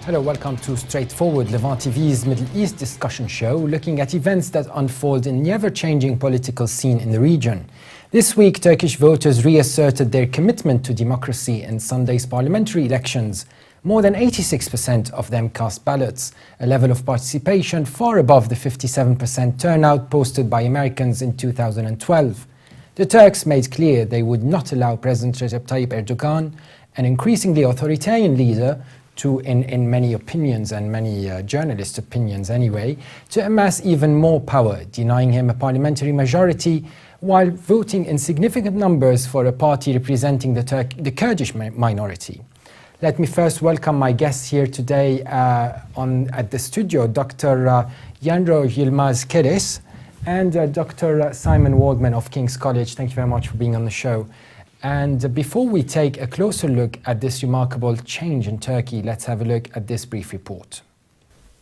Hello, welcome to Straightforward, Levant TV's Middle East discussion show, looking at events that unfold in the ever-changing political scene in the region. This week, Turkish voters reasserted their commitment to democracy in Sunday's parliamentary elections. More than 86% of them cast ballots, a level of participation far above the 57% turnout posted by Americans in 2012. The Turks made clear they would not allow President Recep Tayipp Erdogan, an increasingly authoritarian leader, in many opinions and many journalist opinions anyway, to amass even more power, denying him a parliamentary majority while voting in significant numbers for a party representing the Kurdish minority. Let me first welcome my guests here today at the studio, Dr. Yanro Yilmaz Keres and Dr. Simon Waldman of King's College. Thank you very much for being on the show. And before we take a closer look at this remarkable change in Turkey, let's have a look at this brief report.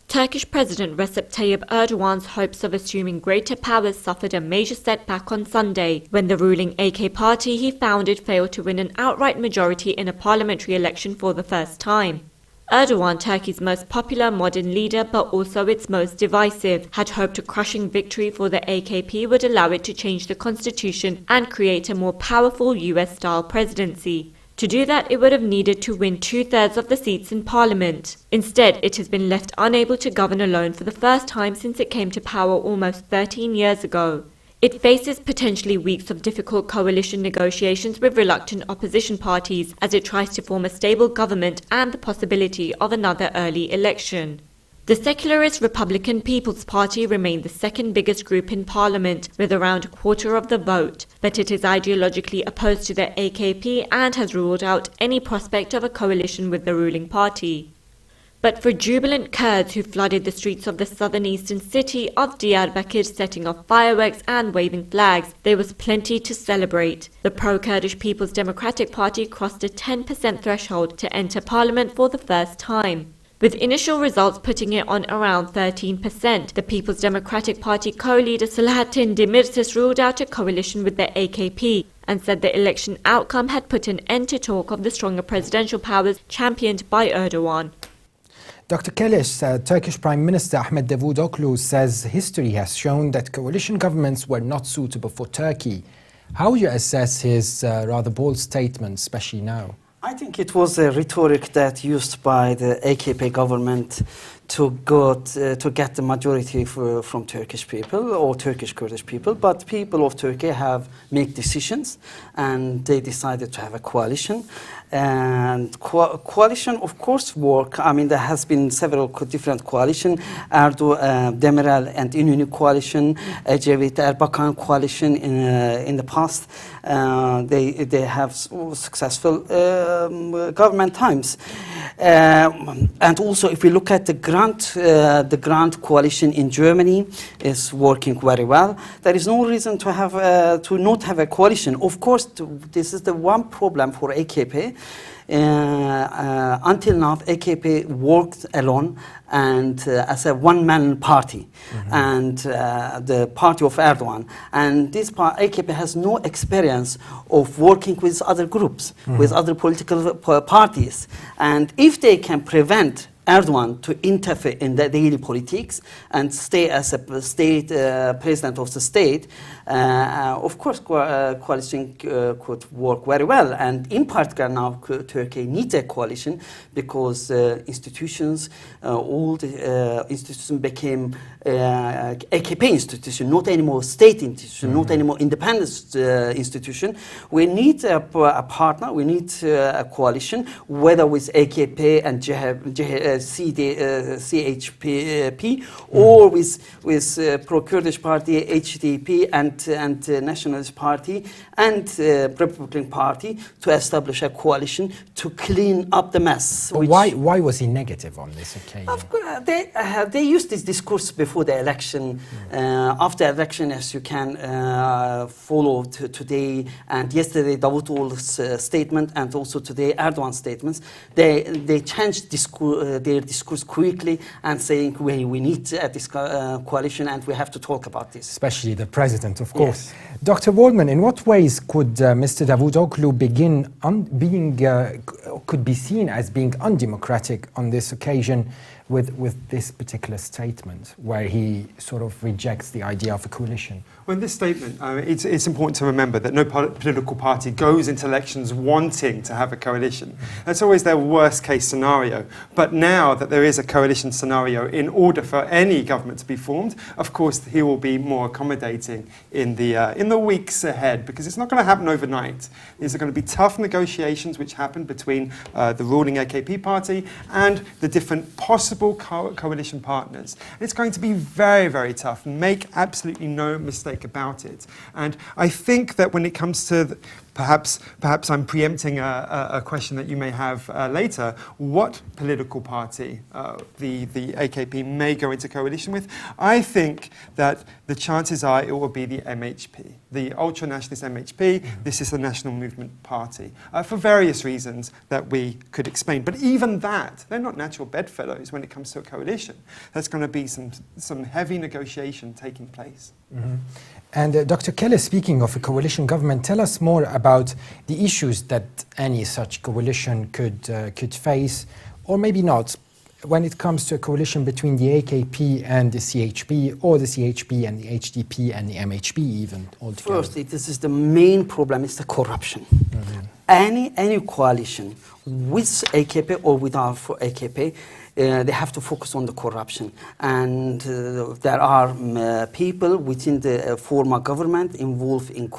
Turkish President Recep Tayyip Erdogan's hopes of assuming greater powers suffered a major setback on Sunday when the ruling AK party he founded failed to win an outright majority in a parliamentary election for the first time. Erdogan, Turkey's most popular modern leader but also its most divisive, had hoped a crushing victory for the AKP would allow it to change the constitution and create a more powerful US-style presidency. To do that, it would have needed to win 2/3 of the seats in parliament. Instead, it has been left unable to govern alone for the first time since it came to power almost 13 years ago. It faces potentially weeks of difficult coalition negotiations with reluctant opposition parties as it tries to form a stable government and the possibility of another early election. The secularist Republican People's Party remained the second biggest group in parliament, with around a quarter of the vote, but it is ideologically opposed to the AKP and has ruled out any prospect of a coalition with the ruling party. But for jubilant Kurds who flooded the streets of the southern eastern city of Diyarbakir, setting off fireworks and waving flags, there was plenty to celebrate. The pro-Kurdish People's Democratic Party crossed a 10% threshold to enter parliament for the first time, with initial results putting it on around 13%. The People's Democratic Party co-leader Selahattin Demirtas ruled out a coalition with the AKP and said the election outcome had put an end to talk of the stronger presidential powers championed by Erdogan. Dr. Keles, Turkish Prime Minister Ahmet Davutoglu says history has shown that coalition governments were not suitable for Turkey. How do you assess his rather bold statement, especially now? I think it was a rhetoric that used by the AKP government to get the majority from Turkish people or Turkish Kurdish people, but people of Turkey have made decisions and they decided to have a coalition. And coalition, of course, work. I mean, there has been several different coalition, Demirel and İnönü coalition, Ecevit Erbakan coalition in the past. They have successful government times. And also, if we look at the Grand Coalition in Germany is working very well. There is no reason to have to not have a coalition. Of course, this is the one problem for AKP. Until now, AKP worked alone and as a one-man party, and the party of Erdogan. And this AKP has no experience of working with other groups, with other political parties. And if they can prevent Erdogan to interfere in the daily politics and stay as a state president of the state, of course, coalition could work very well. And in particular now, Turkey needs a coalition because institutions, all the institutions became AKP institution, not anymore state institution, not anymore independent institution. We need a partner, we need a coalition, whether with AKP and CHP or with pro-Kurdish party, HDP and Nationalist Party and Republican Party to establish a coalition to clean up the mess. But why was he negative on this occasion? Of course, they used this discourse before the election. After election, as you can follow today and yesterday, Davutoglu's statement and also today Erdogan's statements, they changed their discourse quickly and saying we need this coalition and we have to talk about this. Especially the president, of course. Yes. Dr. Waldman, in what ways could Mr. Davutoglu could be seen as being undemocratic on this occasion with this particular statement, where he sort of rejects the idea of a coalition? Well, in this statement, it's important to remember that no political party goes into elections wanting to have a coalition. That's always their worst case scenario. But now that there is a coalition scenario, in order for any government to be formed, of course, he will be more accommodating in the weeks ahead, because it's not going to happen overnight. These are going to be tough negotiations which happen between the ruling AKP party and the different possible coalition partners. And it's going to be very, very tough. Make absolutely no mistake about it. And I think that when it comes to perhaps I'm preempting a question that you may have later, what political party the AKP may go into coalition with, I think that the chances are it will be the MHP, the ultra-nationalist MHP. This is the National Movement Party, for various reasons that we could explain. But even that, they're not natural bedfellows when it comes to a coalition. There's going to be some heavy negotiation taking place. Mm-hmm. And Dr. Keller, speaking of a coalition government, tell us more about the issues that any such coalition could face, or maybe not, when it comes to a coalition between the AKP and the CHP, or the CHP and the HDP and the MHP even altogether. Firstly, this is the main problem, is the corruption. Mm-hmm. Any coalition with AKP or without AKP, they have to focus on the corruption. And there are people within the former government involved in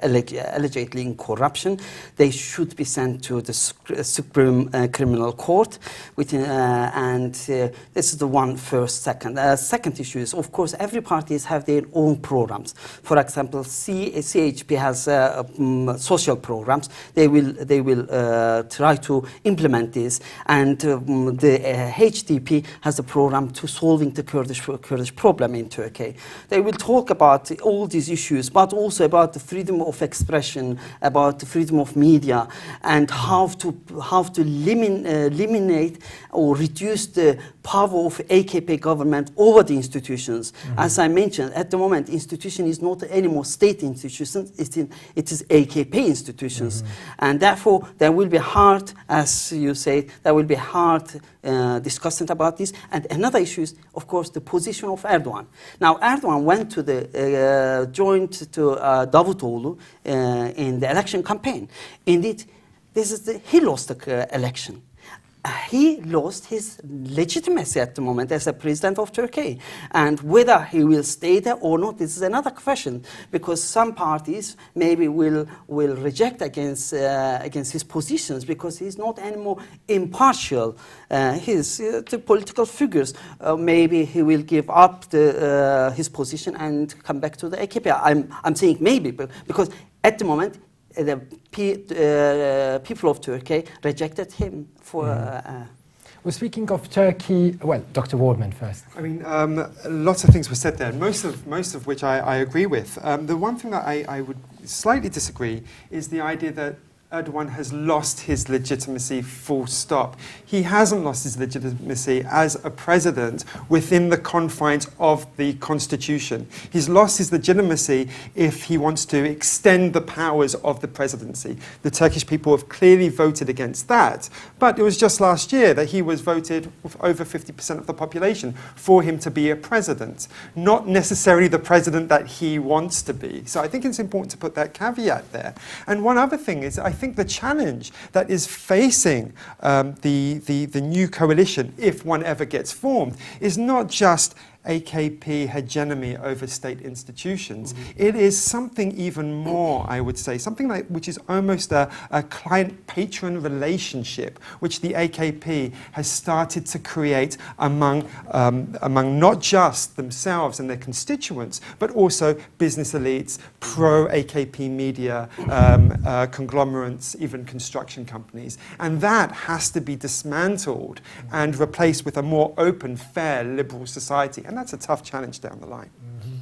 allegedly in corruption. They should be sent to the Supreme Criminal Court. And this is the one first. Second issue is, of course, every parties have their own programs. For example, CHP has social programs. They will try to implement this, and the HDP has a program to solving the Kurdish problem in Turkey. They will talk about all these issues, but also about the freedom of expression, about the freedom of media, and how to eliminate or reduce the power of AKP government over the institutions. Mm-hmm. As I mentioned, at the moment, institution is not anymore state institutions, it is AKP institutions. Mm-hmm. And therefore, there will be hard, as you say, there will be hard discussion about this. And another issue is, of course, the position of Erdogan. Now, Erdogan went to joined to Davutoglu in the election campaign. Indeed, he lost the election. He lost his legitimacy at the moment as a president of Turkey. And whether he will stay there or not, this is another question, because some parties maybe will reject against his positions, because he's not anymore impartial. The political figures, maybe he will give up his position and come back to the AKP. I'm saying maybe, because at the moment, the people of Turkey rejected him for... Well, speaking of Turkey, well, Dr. Waldman first. I mean, lots of things were said there, most of which I agree with. The one thing that I would slightly disagree is the idea that Erdogan has lost his legitimacy, full stop. He hasn't lost his legitimacy as a president within the confines of the constitution. He's lost his legitimacy if he wants to extend the powers of the presidency. The Turkish people have clearly voted against that. But it was just last year that he was voted with over 50% of the population for him to be a president, not necessarily the president that he wants to be. So I think it's important to put that caveat there. And one other thing is, I think the challenge that is facing the new coalition, if one ever gets formed, is not just AKP hegemony over state institutions. Mm-hmm. It is something even more, I would say, something like which is almost a client-patron relationship, which the AKP has started to create among not just themselves and their constituents, but also business elites, pro-AKP media, conglomerates, even construction companies. And that has to be dismantled and replaced with a more open, fair, liberal society. And that's a tough challenge down the line. Mm-hmm.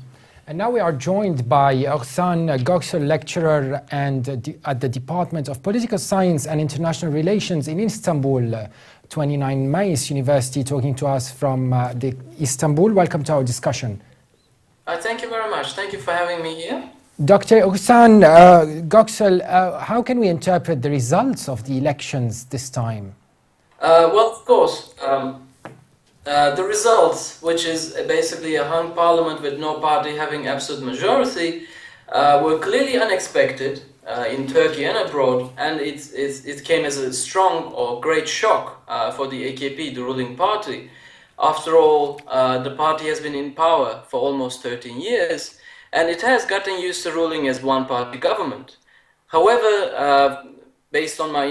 And now we are joined by Oghsan Göksel, lecturer at the Department of Political Science and International Relations in Istanbul, 29 Mayıs University, talking to us from Istanbul. Welcome to our discussion. Thank you very much. Thank you for having me here. Dr. Oghsan Göksel, how can we interpret the results of the elections this time? Well, of course, the results, which is basically a hung parliament with no party having absolute majority, were clearly unexpected in Turkey and abroad, and it came as a strong or great shock for the AKP, the ruling party. After all, the party has been in power for almost 13 years, and it has gotten used to ruling as one-party government. However, based on my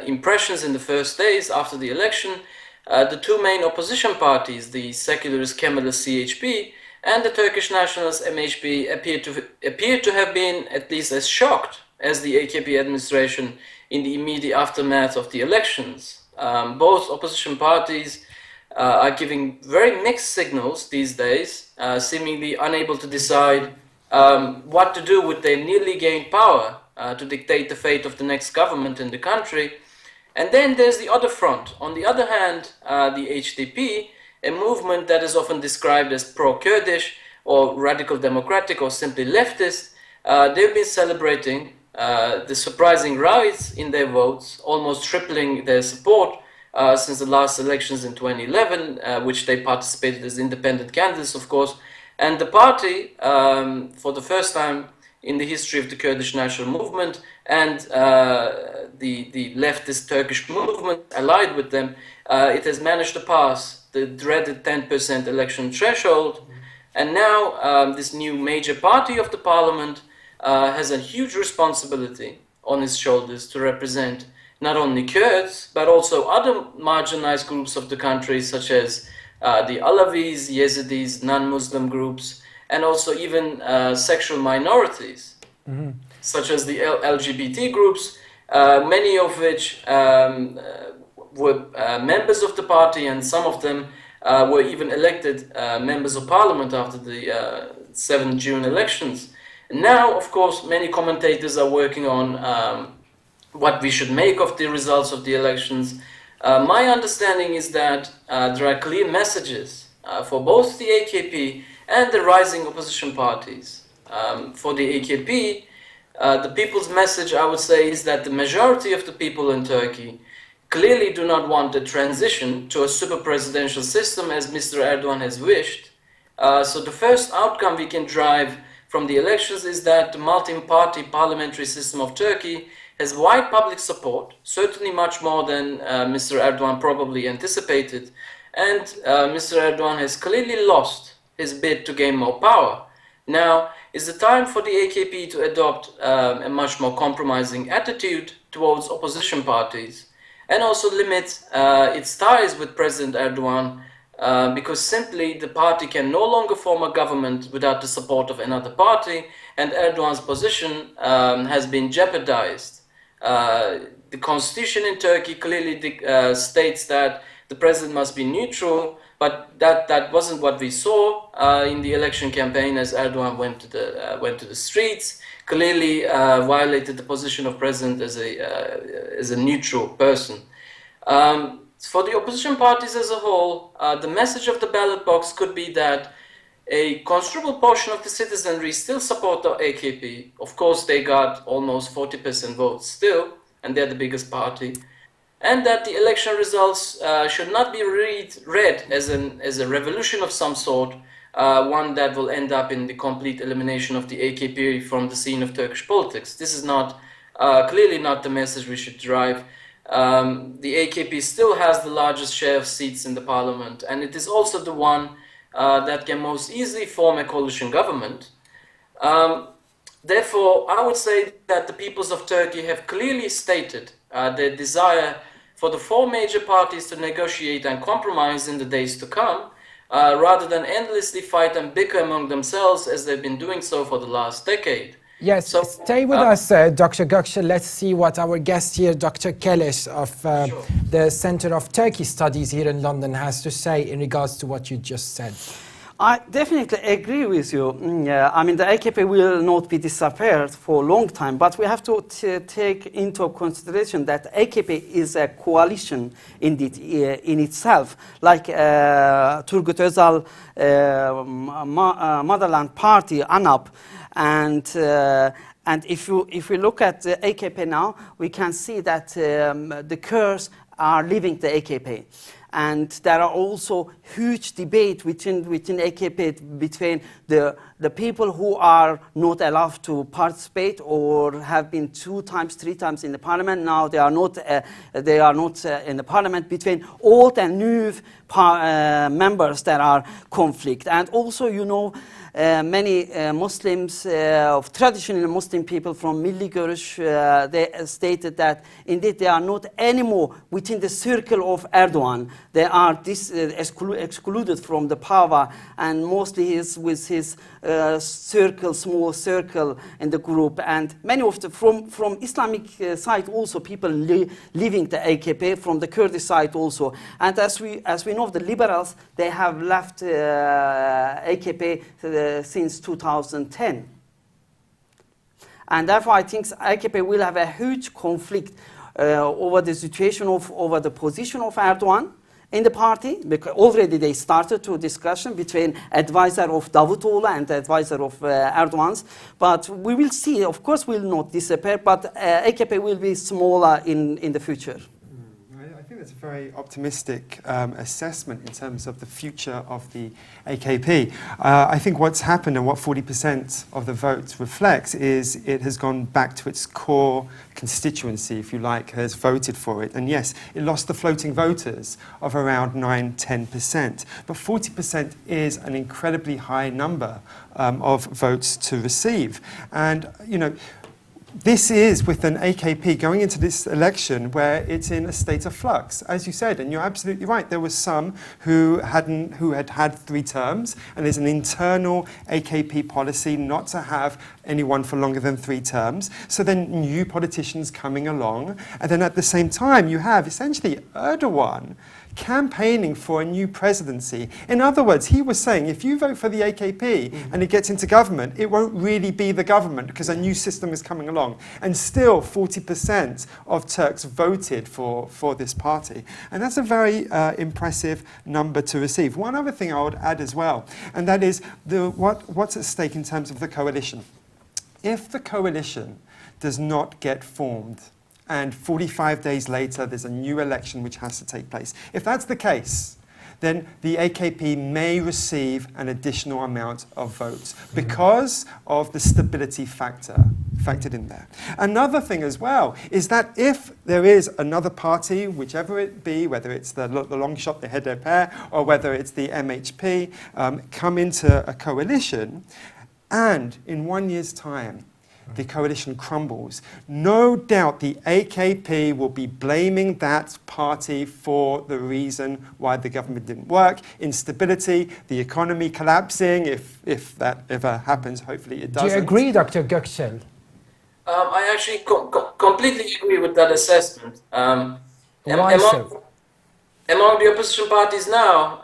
impressions in the first days after the election, the two main opposition parties, the secularists Kemalist CHP and the Turkish nationalists MHP, appear to have been at least as shocked as the AKP administration in the immediate aftermath of the elections. Both opposition parties are giving very mixed signals these days, seemingly unable to decide what to do with their newly gained power to dictate the fate of the next government in the country. And then there's the other front. On the other hand, the HDP, a movement that is often described as pro-Kurdish or radical democratic or simply leftist, they've been celebrating the surprising rise in their votes, almost tripling their support since the last elections in 2011, which they participated as independent candidates, of course. And the party, for the first time in the history of the Kurdish national movement and the leftist Turkish movement allied with them, it has managed to pass the dreaded 10% election threshold. And now this new major party of the parliament has a huge responsibility on its shoulders to represent not only Kurds, but also other marginalized groups of the country, such as the Alavis, Yazidis, non-Muslim groups, and also even sexual minorities, such as the LGBT groups, many of which were members of the party, and some of them were even elected members of parliament after the 7th June elections. Now, of course, many commentators are working on what we should make of the results of the elections. My understanding is that there are clear messages for both the AKP and the rising opposition parties. For the AKP, the people's message, I would say, is that the majority of the people in Turkey clearly do not want a transition to a super-presidential system as Mr. Erdogan has wished. So the first outcome we can drive from the elections is that the multi-party parliamentary system of Turkey has wide public support, certainly much more than Mr. Erdogan probably anticipated. And Mr. Erdogan has clearly lost his bid to gain more power. Now is the time for the AKP to adopt a much more compromising attitude towards opposition parties and also limit its ties with President Erdogan because simply the party can no longer form a government without the support of another party, and Erdogan's position has been jeopardized. The constitution in Turkey clearly states that the president must be neutral, but that wasn't what we saw in the election campaign as Erdogan went to the streets, clearly violated the position of president as a neutral person. For the opposition parties as a whole, the message of the ballot box could be that a considerable portion of the citizenry still support the AKP. Of course, they got almost 40% votes still, and they're the biggest party. And that the election results should not be read as a revolution of some sort, one that will end up in the complete elimination of the AKP from the scene of Turkish politics. This is not clearly not the message we should drive. The AKP still has the largest share of seats in the parliament, and it is also the one that can most easily form a coalition government. Therefore, I would say that the peoples of Turkey have clearly stated their desire for the four major parties to negotiate and compromise in the days to come, rather than endlessly fight and bicker among themselves as they've been doing so for the last decade. Yes, so, stay with us, Dr. Göksel. Let's see what our guest here, Dr. Keleş of the Center of Turkey Studies here in London, has to say in regards to what you just said. I definitely agree with you. Yeah, I mean, the AKP will not be disappeared for a long time, but we have to take into consideration that AKP is a coalition indeed in itself, like Turgut Özal Motherland Party, ANAP, and if we look at the AKP now, we can see that the Kurds are leaving the AKP. And there are also huge debate within AKP between the people who are not allowed to participate or have been 2 times, 3 times in the parliament. Now they are not in the parliament, between old and new members that are conflict. And also, you know, many Muslims, of traditional Muslim people from Milli Görüş, they stated that indeed they are not anymore within the circle of Erdogan. They are excluded from the power, and mostly he is with his small circle in the group. And many of the from Islamic side also people leaving the AKP, from the Kurdish side also. And as we know, the liberals, they have left AKP since 2010. And therefore I think AKP will have a huge conflict over the situation over the position of Erdogan in the party, because already they started to discussion between advisor of Davutoğlu and advisor of Erdogan's. But we will see, of course will not disappear, but AKP will be smaller in the future. I think that's a very optimistic assessment in terms of the future of the AKP. I think what's happened and what 40% of the vote reflects is it has gone back to its core constituency, if you like, has voted for it. And yes, it lost the floating voters of around 9–10%. But 40% is an incredibly high number of votes to receive. And, you know, this is with an AKP going into this election where it's in a state of flux, as you said, and you're absolutely right. There were some who had had 3 terms, and there's an internal AKP policy not to have anyone for longer than 3 terms. So then new politicians coming along, and then at the same time you have essentially Erdogan campaigning for a new presidency. In other words, he was saying, if you vote for the AKP and it gets into government, it won't really be the government because a new system is coming along. And still 40% of Turks voted for this party. And that's a very impressive number to receive. One other thing I would add as well, and that is what's at stake in terms of the coalition. If the coalition does not get formed, and 45 days later there's a new election which has to take place. If that's the case, then the AKP may receive an additional amount of votes because of the stability factored in there. Another thing as well is that if there is another party, whichever it be, whether it's the long shot, the HDP, or whether it's the MHP, come into a coalition, and in 1 year's time, the coalition crumbles, no doubt the AKP will be blaming that party for the reason why the government didn't work, instability, the economy collapsing, if that ever happens. Hopefully it doesn't. Do you agree, Dr. Göksel? I actually completely agree with that assessment. Why so? Among the opposition parties now,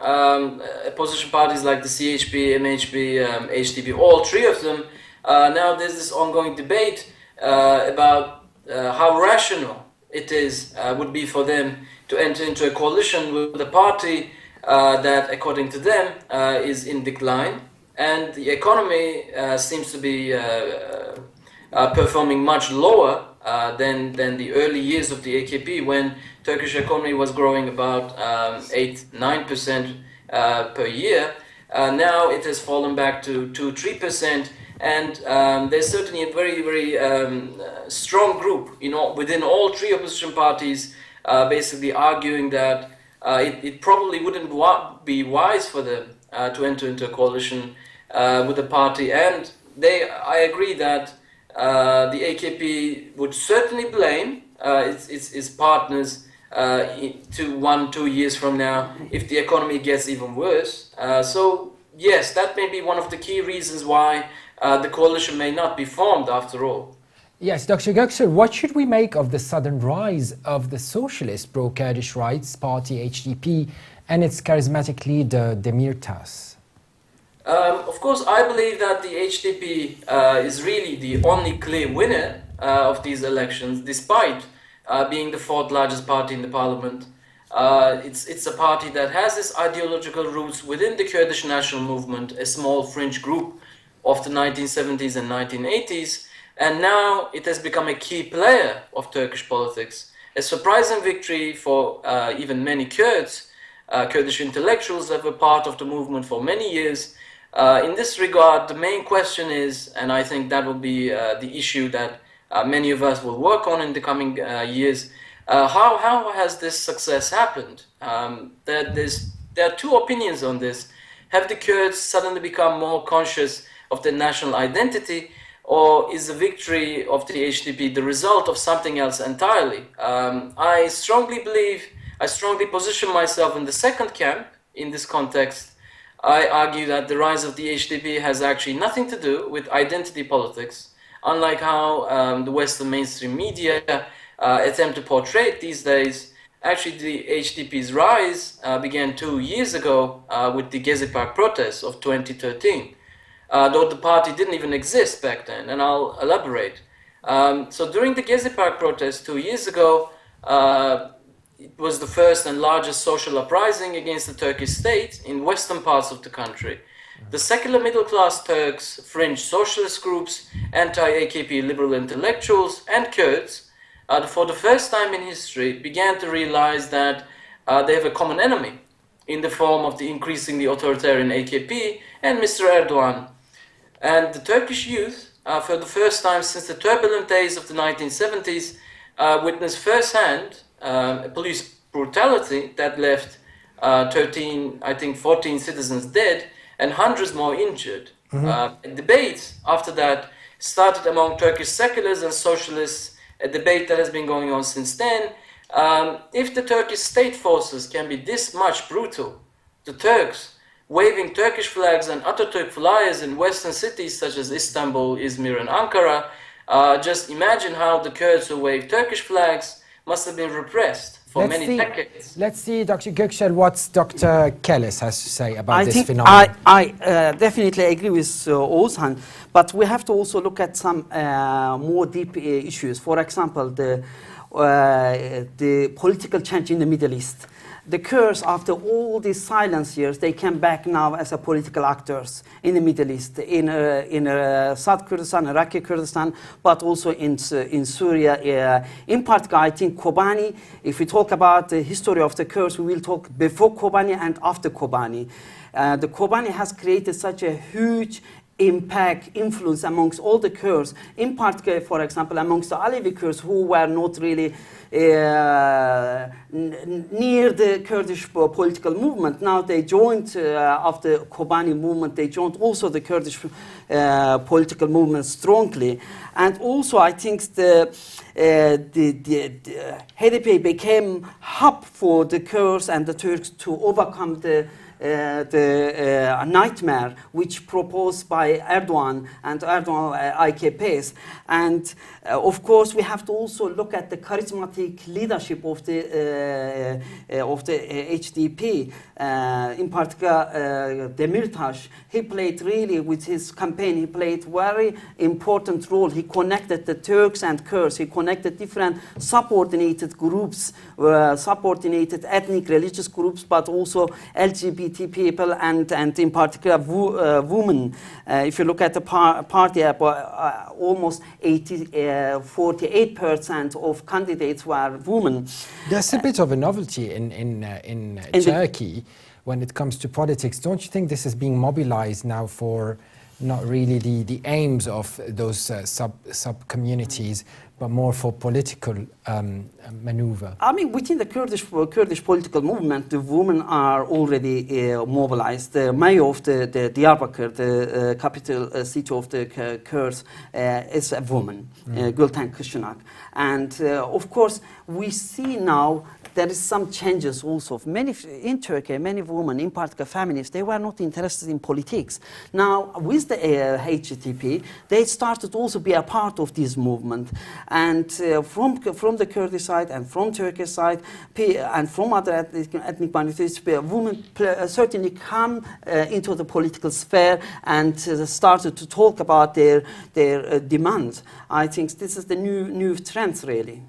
opposition parties like the CHP, MHP, HDP, all 3 of them, now there's this ongoing debate about how rational it would be for them to enter into a coalition with a party that, according to them, is in decline, and the economy seems to be performing much lower than the early years of the AKP, when Turkish economy was growing about 8–9% per year. Now it has fallen back to 2–3%. And there's certainly a very, very strong group, you know, within all 3 opposition parties, basically arguing that it probably wouldn't be wise for them to enter into a coalition with the party. And I agree that the AKP would certainly blame its partners to 1–2 years from now if the economy gets even worse. So yes, that may be one of the key reasons why the coalition may not be formed after all. Yes, Dr. Göksel, what should we make of the sudden rise of the socialist pro-Kurdish rights party HDP and its charismatic leader Demirtas? Of course, I believe that the HDP is really the only clear winner of these elections, despite being the fourth largest party in the parliament. It's a party that has its ideological roots within the Kurdish national movement, a small fringe group of the 1970s and 1980s, and now it has become a key player of Turkish politics. A surprising victory for even many Kurds, Kurdish intellectuals that were part of the movement for many years. In this regard, the main question is, and I think that will be the issue that many of us will work on in the coming years, how has this success happened? There are two opinions on this. Have the Kurds suddenly become more conscious of their national identity, or is the victory of the HDP the result of something else entirely? I strongly position myself in the second camp in this context. I argue that the rise of the HDP has actually nothing to do with identity politics, unlike how the Western mainstream media attempt to portray it these days. Actually, the HDP's rise began 2 years ago with the Gezi Park protests of 2013, though the party didn't even exist back then, and I'll elaborate. So during the Gezi Park protests 2 years ago, it was the first and largest social uprising against the Turkish state in western parts of the country. The secular middle-class Turks, fringe socialist groups, anti-AKP liberal intellectuals, and Kurds, for the first time in history, began to realize that they have a common enemy in the form of the increasingly authoritarian AKP and Mr. Erdogan. And the Turkish youth, for the first time since the turbulent days of the 1970s, witnessed firsthand police brutality that left 14 citizens dead and hundreds more injured. Debates after that started among Turkish seculars and socialists, a debate that has been going on since then. If the Turkish state forces can be this much brutal, the Turks waving Turkish flags and Atatürk flyers in western cities such as Istanbul, Izmir and Ankara, just imagine how the Kurds who wave Turkish flags must have been repressed for many decades. Let's see, Dr. Göksel, what Dr. Kellis has to say about this phenomenon. I definitely agree with Ozan, but we have to also look at some more deep issues. For example, the political change in the Middle East. The Kurds, after all these silence years, they came back now as a political actors in the Middle East, in South Kurdistan, Iraqi Kurdistan, but also in Syria. In particular, I think Kobani, if we talk about the history of the Kurds, we will talk before Kobani and after Kobani. The Kobani has created such a huge impact, influence amongst all the Kurds, in particular, for example, amongst the Alevi Kurds who were not really near the Kurdish political movement. Now they joined, after Kobani movement, they joined also the Kurdish political movement strongly. And also I think the HDP became hub for the Kurds and the Turks to overcome the nightmare which proposed by Erdogan and Erdogan AKPs. And of course we have to also look at the charismatic leadership of the HDP, in particular Demirtas. He played really, with his campaign, he played very important role. He connected the Turks and Kurds. He connected different subordinated groups, subordinated ethnic religious groups, but also LGBT people and in particular women. If you look at the party, almost 48% of candidates were women. There's a bit of a novelty in Turkey when it comes to politics. Don't you think this is being mobilized now for not really the aims of those sub-communities, but more for political maneuver? I mean, within the Kurdish political movement, the women are already mobilized. The mayor of the Diyarbakir, the capital city of the Kurds, is a woman, Gülten Kışınak. And of course, we see now there is some changes also. Many in Turkey, many women, in particular feminists, they were not interested in politics. Now, with the HDP, they started to also be a part of this movement. And from the Kurdish side and from Turkish side and from other ethnic minorities, women certainly come into the political sphere and started to talk about their demands. I think this is the new trend, really.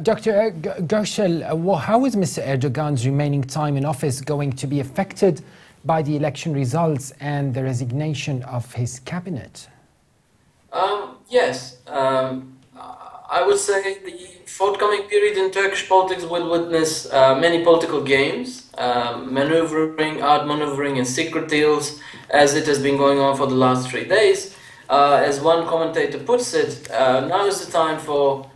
Dr. Göksel, how is Mr. Erdogan's remaining time in office going to be affected by the election results and the resignation of his cabinet? Yes. I would say the forthcoming period in Turkish politics will witness many political games, maneuvering, outmaneuvering, and secret deals, as it has been going on for the last 3 days. As one commentator puts it, now is the time for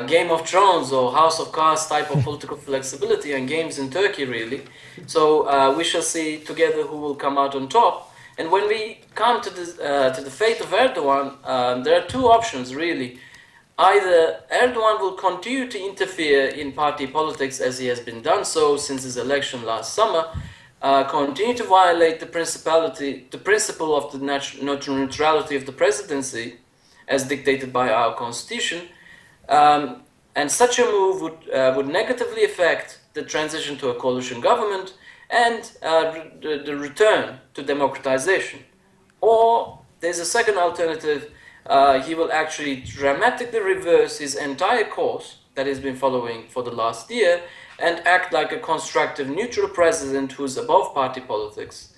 Game of Thrones or House of Cards type of political flexibility and games in Turkey, really. So we shall see together who will come out on top. And when we come to the fate of Erdogan, there are two options, really. Either Erdogan will continue to interfere in party politics as he has been done so since his election last summer, continue to violate the principle of the natural neutrality of the presidency as dictated by our constitution, and such a move would negatively affect the transition to a coalition government and the return to democratization. Or there's a second alternative. He will actually dramatically reverse his entire course that he's been following for the last year and act like a constructive neutral president who's above party politics,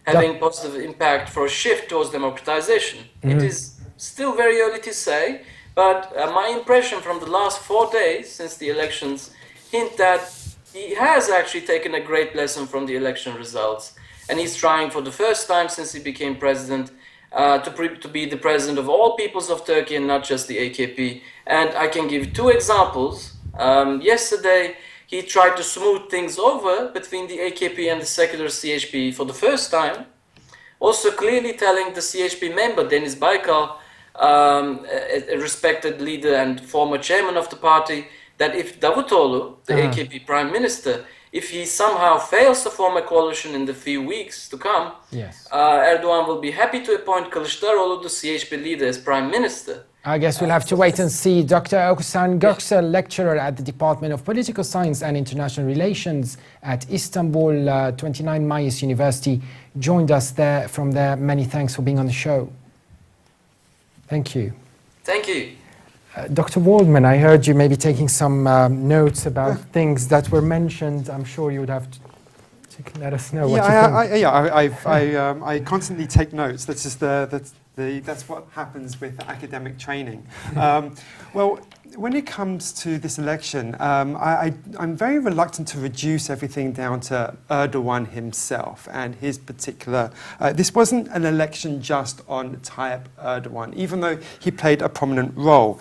having positive impact for a shift towards democratization. It is still very early to say, but my impression from the last 4 days since the elections hint that he has actually taken a great lesson from the election results, and he's trying for the first time since he became president to be the president of all peoples of Turkey and not just the AKP. And I can give two examples. Yesterday, he tried to smooth things over between the AKP and the secular CHP for the first time, also clearly telling the CHP member, Deniz Baykal, a respected leader and former chairman of the party, that if Davutoğlu, the AKP prime minister, if he somehow fails to form a coalition in the few weeks to come, Erdogan will be happy to appoint Kılıçdaroğlu, the CHP leader, as prime minister. I guess we'll have to wait and see. Dr. Oğuzhan Göksel, lecturer at the Department of Political Science and International Relations at Istanbul 29 Mayıs University, joined us from there. Many thanks for being on the show. Thank you. Thank you. Dr. Waldman, I heard you maybe taking some notes about things that were mentioned. I'm sure you would have to let us know what you think. I constantly take notes. That's just that's what happens with academic training. Well, when it comes to this election, I'm very reluctant to reduce everything down to Erdogan himself and his particular... this wasn't an election just on Tayyip Erdogan, even though he played a prominent role.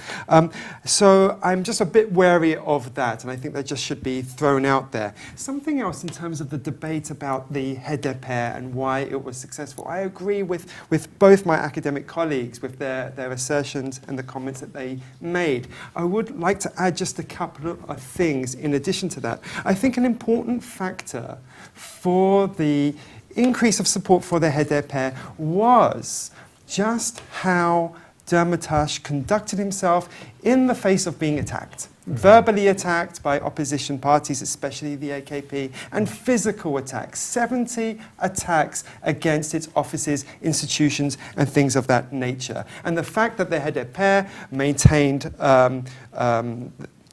So I'm just a bit wary of that, and I think that just should be thrown out there. Something else in terms of the debate about the HDP and why it was successful. I agree with both my academic colleagues with their assertions and the comments that they made. I would like to add just a couple of things in addition to that. I think an important factor for the increase of support for the HDP was just how Demirtas conducted himself in the face of being attacked. Verbally attacked by opposition parties, especially the AKP, and physical attacks, 70 attacks against its offices, institutions, and things of that nature. And the fact that the HDP maintained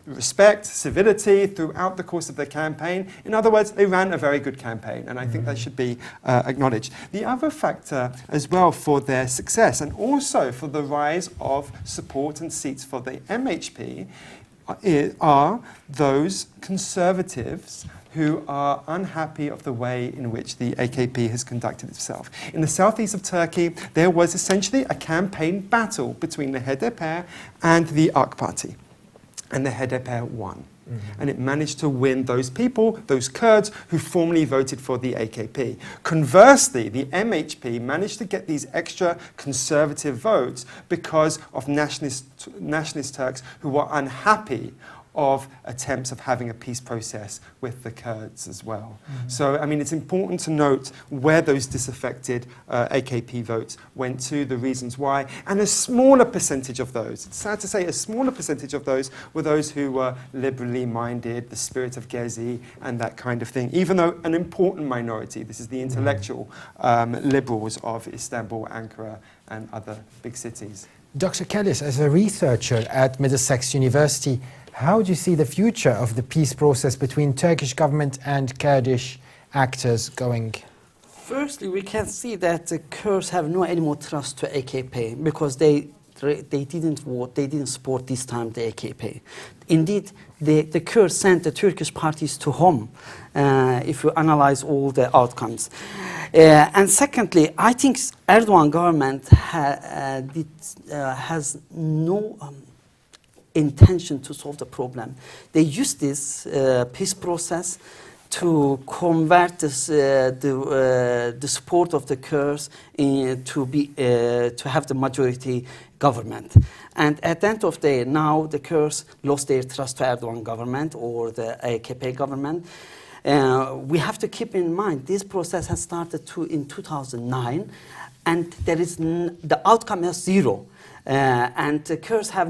respect, civility throughout the course of the campaign. In other words, they ran a very good campaign, and I think that should be acknowledged. The other factor as well for their success, and also for the rise of support and seats for the MHP, are those conservatives who are unhappy of the way in which the AKP has conducted itself. In the southeast of Turkey, there was essentially a campaign battle between the HDP and the AK Party. And the HDP won. And it managed to win those people, those Kurds, who formerly voted for the AKP. Conversely, the MHP managed to get these extra conservative votes because of nationalist Turks who were unhappy of attempts of having a peace process with the Kurds as well. So, I mean, it's important to note where those disaffected AKP votes went to, the reasons why, and a smaller percentage of those, it's sad to say, a smaller percentage of those were those who were liberally minded, the spirit of Gezi and that kind of thing, even though an important minority, this is the intellectual liberals of Istanbul, Ankara and other big cities. Dr. Kellis, as a researcher at Middlesex University, how do you see the future of the peace process between Turkish government and Kurdish actors going? Firstly, we can see that the Kurds have no any more trust to AKP because they didn't vote, they didn't support this time the AKP. Indeed, the Kurds sent the Turkish parties to home, if you analyze all the outcomes. And secondly, I think Erdogan government has no intention to solve the problem. They use this peace process to convert this, the support of the Kurds to have the majority government. And at the end of the day, now the Kurds lost their trust to Erdogan government or the AKP government. We have to keep in mind this process has started in 2009, and there is the outcome is zero. And the Kurds have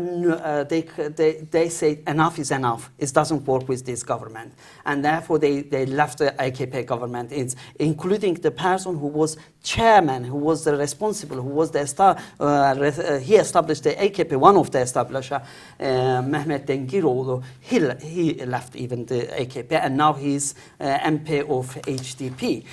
they say enough is enough. It doesn't work with this government, and therefore they left the AKP government, including the person who was chairman, who was the responsible, who was the he established the AKP, one of the establisher, Mehmet Dengiroğlu. He left even the AKP, and now he's MP of HDP.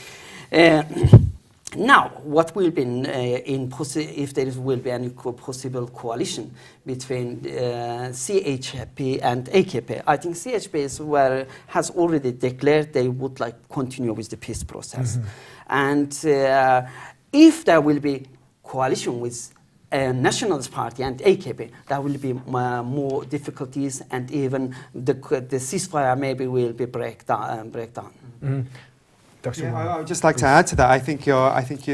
Now, what will be if there will be any possible coalition between CHP and AKP? I think CHP has already declared they would like continue with the peace process, and if there will be coalition with a nationalist party and AKP, there will be more difficulties, and even the ceasefire maybe will be break down. Yeah, I would just like to add to that. I think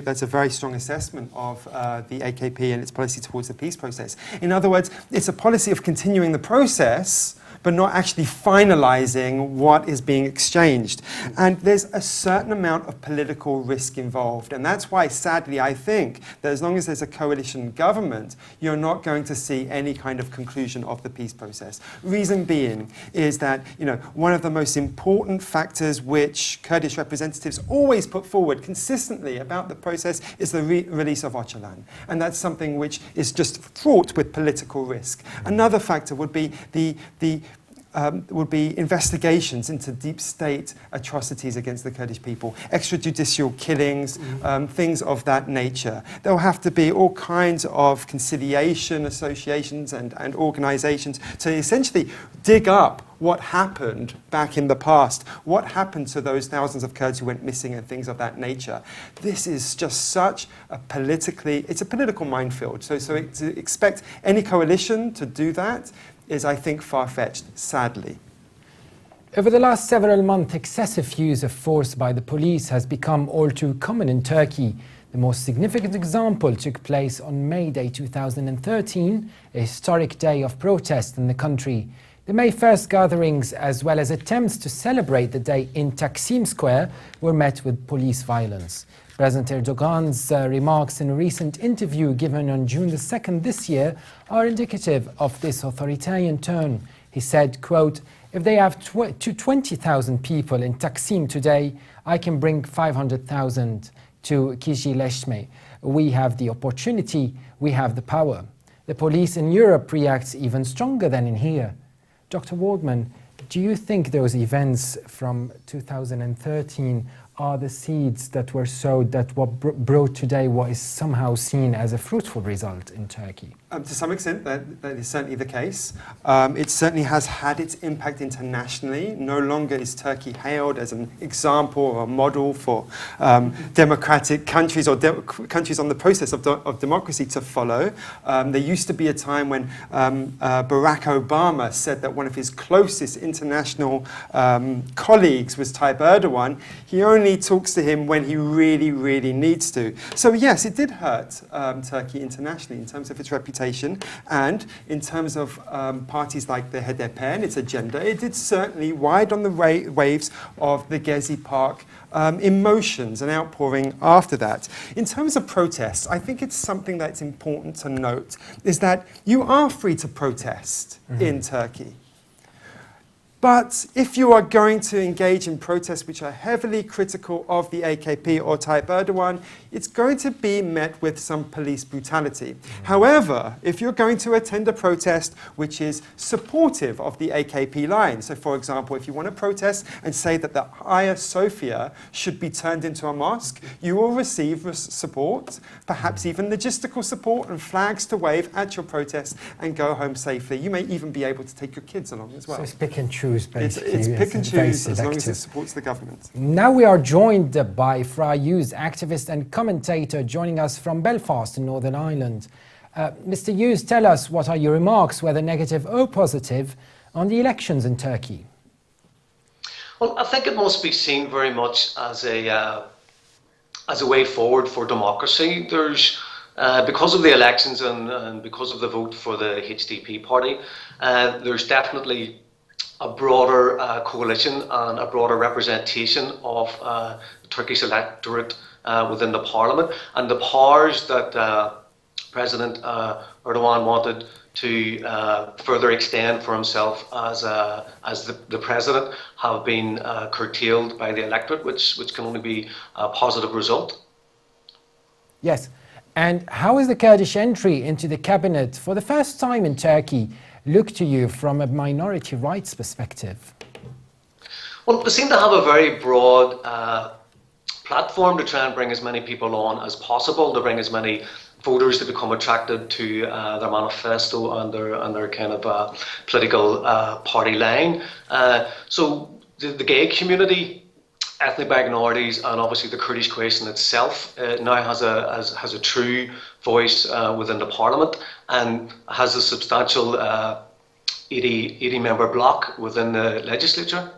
that's a very strong assessment of the AKP and its policy towards the peace process. In other words, it's a policy of continuing the process, but not actually finalizing what is being exchanged. And there's a certain amount of political risk involved. And that's why, sadly, I think that as long as there's a coalition government, you're not going to see any kind of conclusion of the peace process. Reason being is that, one of the most important factors which Kurdish representatives always put forward consistently about the process is the release of Öcalan. And that's something which is just fraught with political risk. Another factor would be investigations into deep state atrocities against the Kurdish people, extrajudicial killings, things of that nature. There will have to be all kinds of conciliation associations and organizations to essentially dig up what happened back in the past, what happened to those thousands of Kurds who went missing and things of that nature. This is just such a it's a political minefield. So to expect any coalition to do that is, I think, far-fetched, sadly. Over the last several months, excessive use of force by the police has become all too common in Turkey. The most significant example took place on May Day 2013, a historic day of protest in the country. The May 1st gatherings, as well as attempts to celebrate the day in Taksim Square, were met with police violence. President Erdogan's remarks in a recent interview given on June the 2nd this year are indicative of this authoritarian tone. He said, quote, "If they have 20,000 people in Taksim today, I can bring 500,000 to Kizileshme. We have the opportunity, we have the power." The police in Europe reacts even stronger than in here. Dr. Waldman, do you think those events from 2013 are the seeds that were sowed that what brought today what is somehow seen as a fruitful result in Turkey? To some extent, that is certainly the case. It certainly has had its impact internationally. No longer is Turkey hailed as an example or a model for democratic countries or countries on the process of democracy to follow. There used to be a time when Barack Obama said that one of his closest international colleagues was Tayyip Erdogan. He only talks to him when he really, really needs to. So yes, it did hurt Turkey internationally in terms of its reputation. reputation, and in terms of parties like the HDP and its agenda, it did certainly ride on the waves of the Gezi Park emotions and outpouring after that. In terms of protests, I think it's something that's important to note, is that you are free to protest in Turkey. But if you are going to engage in protests which are heavily critical of the AKP or Tayyip Erdogan, it's going to be met with some police brutality. However, if you're going to attend a protest which is supportive of the AKP line, so for example, if you want to protest and say that the Hagia Sophia should be turned into a mosque, you will receive support, perhaps even logistical support and flags to wave at your protest and go home safely. You may even be able to take your kids along as well. So it's pick and choose. Basically. It's pick and choose as long as selective. it supports the government. Now we are joined by Fra Hughes, activist and commentator, joining us from Belfast in Northern Ireland. Mr. Hughes, tell us, what are your remarks, whether negative or positive, on the elections in Turkey? Well, I think it must be seen very much as a way forward for democracy. There's because of the elections and because of the vote for the HDP party, there's definitely a broader coalition and a broader representation of the Turkish electorate within the parliament, and the powers that President Erdogan wanted to further extend for himself as the president have been curtailed by the electorate, which can only be a positive result. Yes, and how is the Kurdish entry into the cabinet for the first time in Turkey look to you from a minority rights perspective? Well, they seem to have a very broad platform to try and bring as many people on as possible, to bring as many voters to become attracted to their manifesto and their kind of political party line. So the gay community, ethnic minorities, and obviously the Kurdish question itself now has a true voice within the parliament and has a substantial 80 member bloc within the legislature.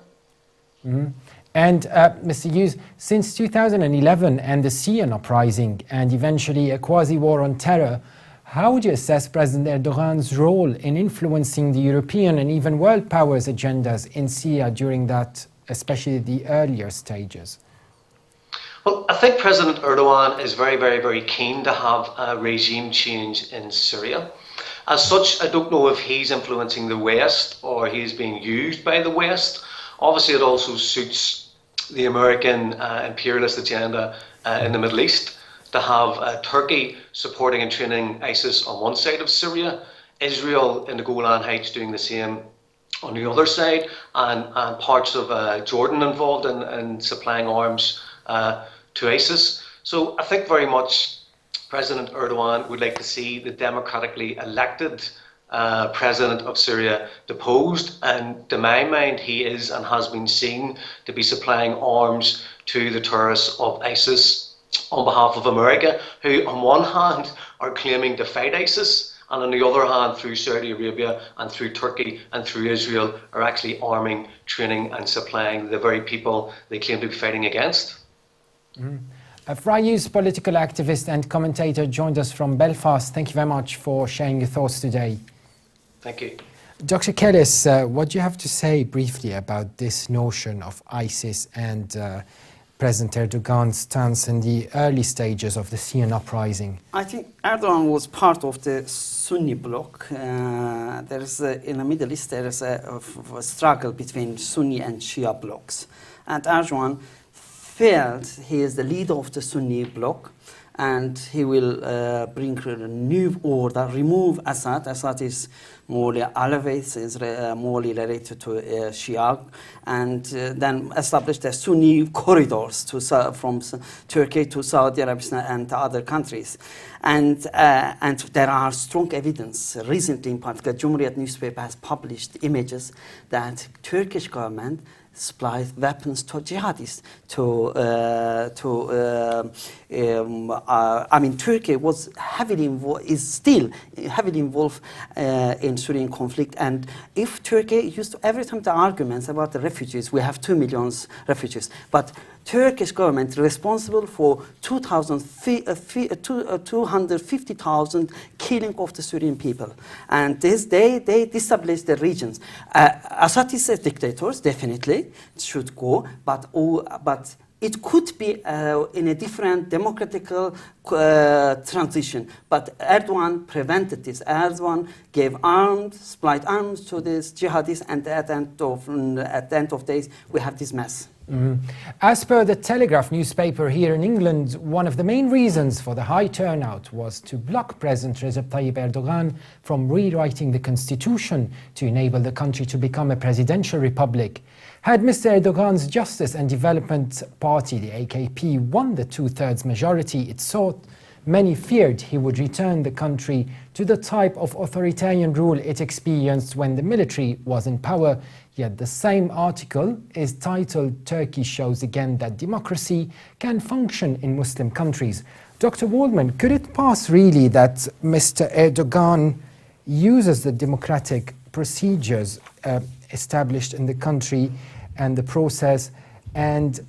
Mm-hmm. And Mr. Hughes, since 2011 and the Syrian uprising and eventually a quasi-war on terror, how would you assess President Erdogan's role in influencing the European and even world powers' agendas in Syria during that, especially the earlier stages? Well, I think President Erdogan is very, very, very keen to have a regime change in Syria. As such, I don't know if he's influencing the West or he's being used by the West. Obviously, it also suits the American imperialist agenda in the Middle East to have Turkey supporting and training ISIS on one side of Syria, Israel in the Golan Heights doing the same on the other side, and parts of Jordan involved in supplying arms to ISIS. So I think very much President Erdogan would like to see the democratically elected president of Syria deposed, and to my mind he is and has been seen to be supplying arms to the terrorists of ISIS on behalf of America, who on one hand are claiming to fight ISIS, and on the other hand through Saudi Arabia and through Turkey and through Israel are actually arming, training and supplying the very people they claim to be fighting against. Fra Hughes, political activist and commentator, joined us from Belfast. Thank you very much for sharing your thoughts today. Thank you. Dr. Kellis, what do you have to say briefly about this notion of ISIS and President Erdogan's stance in the early stages of the Syrian uprising? I think Erdogan was part of the Sunni bloc. In the Middle East, there is a struggle between Sunni and Shia blocs. And Erdogan felt he is the leader of the Sunni bloc, and he will bring a new order, remove Assad. Assad is morely Alawite, is morely related to Shia, and then establish the Sunni corridors from Turkey to Saudi Arabia and other countries. And there are strong evidence. Recently, in particular, Cumhuriyet newspaper has published images that Turkish government supplies weapons to jihadists. Turkey was still heavily involved in Syrian conflict. And if Turkey used to, every time the arguments about the refugees, we have 2 million refugees, but Turkish government responsible for 250,000 killing of the Syrian people. And they destabilized the regions. Assadist dictators definitely should go, but it could be in a different democratical transition. But Erdogan prevented this. Erdogan gave supplied arms to these jihadists, and at the end of days, we have this mess. As per the Telegraph newspaper here in England, one of the main reasons for the high turnout was to block President Recep Tayipp Erdogan from rewriting the constitution to enable the country to become a presidential republic. Had Mr. Erdogan's Justice and Development Party, the AKP, won the two-thirds majority it sought, many feared he would return the country to the type of authoritarian rule it experienced when the military was in power. Yet the same article is titled "Turkey shows again that democracy can function in Muslim countries." Dr. Waldman, could it pass really that Mr. Erdogan uses the democratic procedures established in the country and the process, and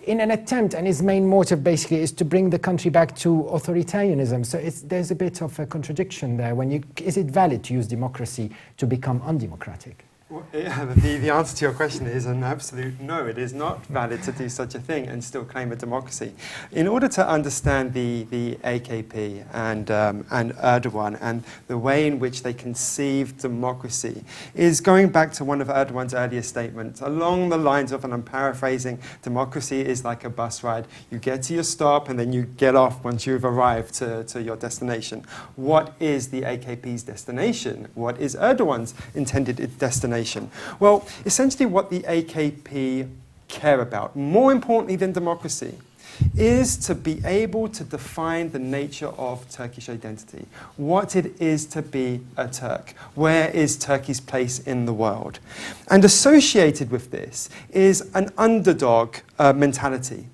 in an attempt, and his main motive basically is to bring the country back to authoritarianism? So there's a bit of a contradiction there. Is it valid to use democracy to become undemocratic? Well, yeah, the answer to your question is an absolute no. It is not valid to do such a thing and still claim a democracy. In order to understand the AKP and Erdogan and the way in which they conceive democracy is going back to one of Erdogan's earlier statements along the lines of, and I'm paraphrasing, democracy is like a bus ride. You get to your stop and then you get off once you've arrived to your destination. What is the AKP's destination? What is Erdogan's intended destination? Well, essentially what the AKP care about, more importantly than democracy, is to be able to define the nature of Turkish identity, what it is to be a Turk, where is Turkey's place in the world. And associated with this is an underdog mentality.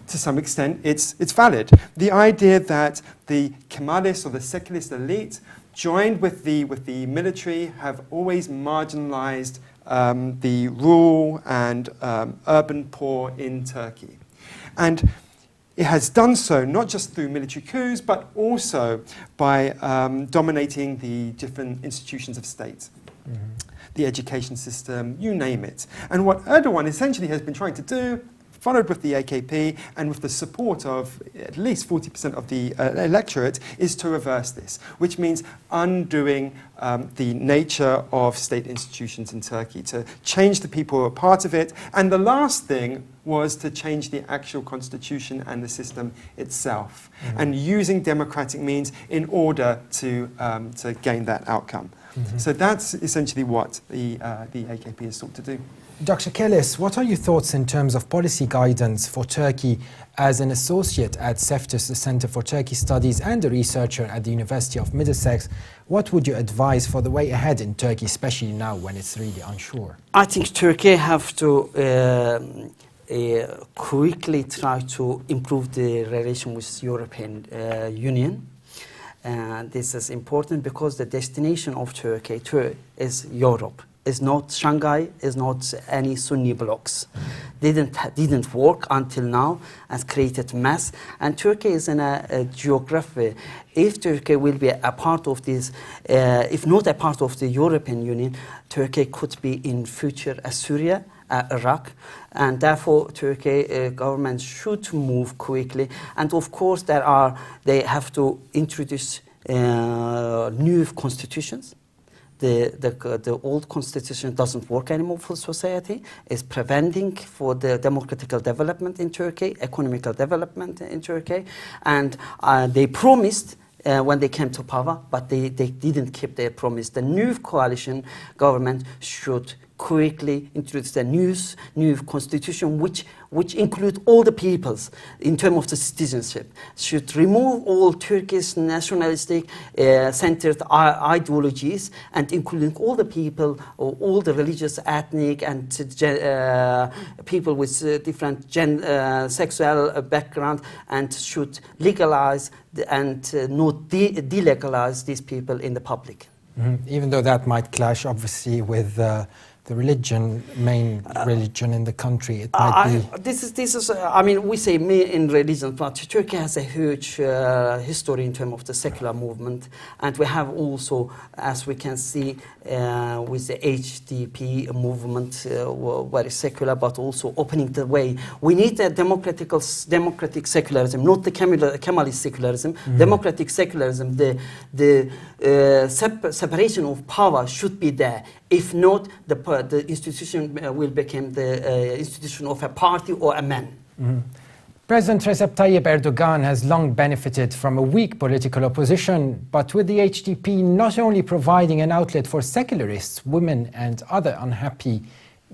To some extent, it's valid. The idea that the Kemalist or the secularist elite joined with the military have always marginalized the rural and urban poor in Turkey. And it has done so not just through military coups, but also by dominating the different institutions of state. The education system, you name it. And what Erdogan essentially has been trying to do, followed with the AKP and with the support of at least 40% of the electorate, is to reverse this, which means undoing the nature of state institutions in Turkey, to change the people who are part of it. And the last thing was to change the actual constitution and the system itself, and using democratic means in order to gain that outcome. So that's essentially what the AKP has sought to do. Dr. Kellis, what are your thoughts in terms of policy guidance for Turkey as an associate at CEFTUS, the Center for Turkey Studies, and a researcher at the University of Middlesex? What would you advise for the way ahead in Turkey, especially now when it's really unsure? I think Turkey have to quickly try to improve the relation with European Union. This is important because the destination of Turkey is Europe. Is not Shanghai, is not any Sunni blocs. Didn't work until now, has created mess. And Turkey is in a geography. If Turkey will be a part of this, if not a part of the European Union, Turkey could be in future as Syria, Iraq, and therefore Turkey government should move quickly. And of course, they have to introduce new constitutions. The old constitution doesn't work anymore for society. It's preventing for the democratical development in Turkey, economical development in Turkey, and they promised when they came to power, but they didn't keep their promise. The new coalition government should quickly introduce a new constitution which include all the peoples in terms of the citizenship, should remove all Turkish nationalistic centered ideologies and including all the people, or all the religious, ethnic and people with different sexual background, and should legalize and not delegalize these people in the public. Even though that might clash obviously with the the main religion in the country. It might be. This is. I mean, we say in religion, but Turkey has a huge history in terms of the secular movement, and we have also, as we can see, with the HDP movement, very secular, but also opening the way. We need a democratic secularism, not the Kemalist secularism. Democratic secularism. The separation of power should be there. If not, the institution will become the institution of a party or a man. President Recep Tayipp Erdogan has long benefited from a weak political opposition, but with the HDP not only providing an outlet for secularists, women and other unhappy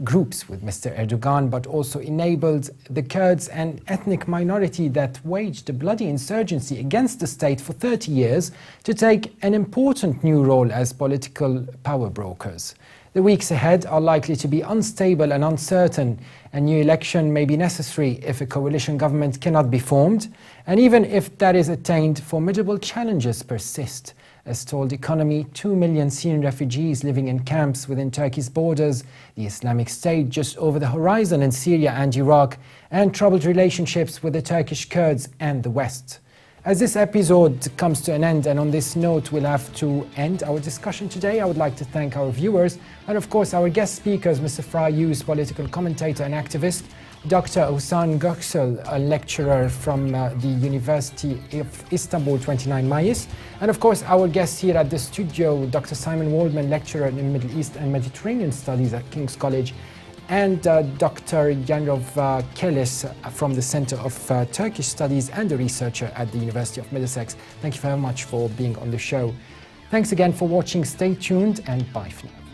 groups with Mr. Erdogan, but also enabled the Kurds, an ethnic minority that waged a bloody insurgency against the state for 30 years, to take an important new role as political power brokers. The weeks ahead are likely to be unstable and uncertain. A new election may be necessary if a coalition government cannot be formed, and even if that is attained, formidable challenges persist. A stalled economy, 2 million Syrian refugees living in camps within Turkey's borders, the Islamic State just over the horizon in Syria and Iraq, and troubled relationships with the Turkish Kurds and the West. As this episode comes to an end, and on this note we'll have to end our discussion today, I would like to thank our viewers and of course our guest speakers, Mr. Fra Yus, political commentator and activist, Dr. Oğuzhan Göksel, a lecturer from the University of Istanbul 29 Mayıs, and of course our guest here at the studio, Dr. Simon Waldman, lecturer in Middle East and Mediterranean Studies at King's College, and Dr. Yanrov Keles from the Center of Turkish Studies and a researcher at the University of Middlesex. Thank you very much for being on the show. Thanks again for watching. Stay tuned and bye for now.